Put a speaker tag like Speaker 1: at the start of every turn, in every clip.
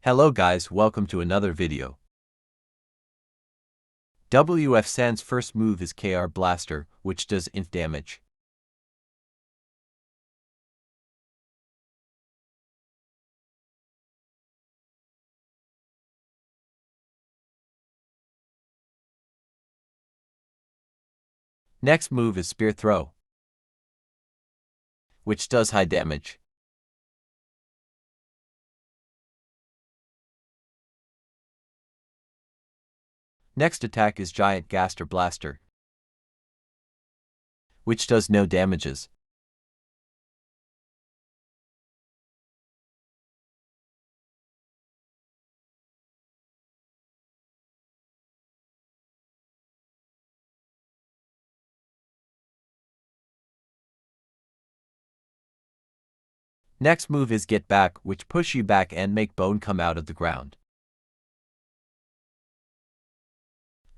Speaker 1: Hello guys, welcome to another video. WF Sand's first move is KR Blaster, which does inf damage. Next move is Spear Throw, which does high damage. Next attack is Giant Gaster Blaster, which does no damages. Next move is Get Back, which push you back and make bone come out of the ground.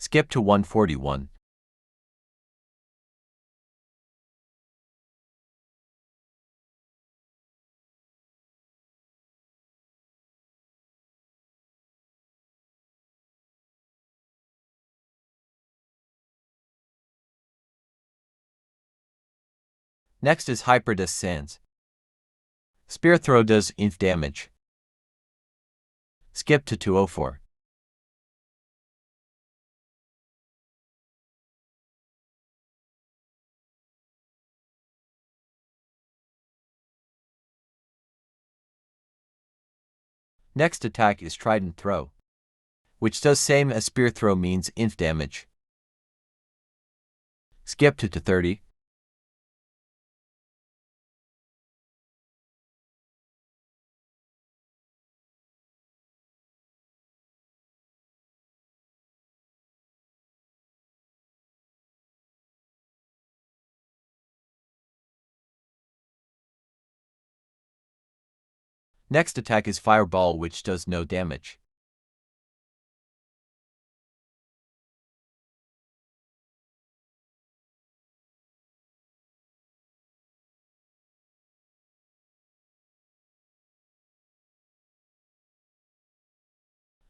Speaker 1: Skip to 141. Next is Hyperdust Sands. Spear Throw does inf damage. Skip to 204. Next attack is Trident Throw, which does same as Spear Throw, means inf damage. Skip to 230. Next attack is Fireball, which does no damage.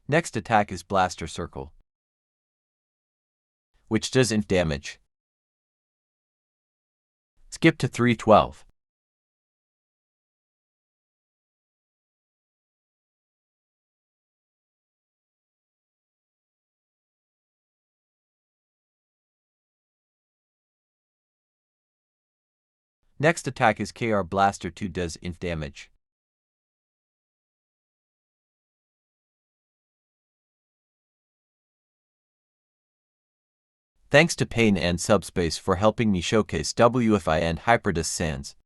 Speaker 1: Next attack is Blaster Circle, which does inf damage. Skip to 312. Next attack is KR Blaster 2, does inf damage. Thanks to Pain and Subspace for helping me showcase WFI and Hyperdust Sands.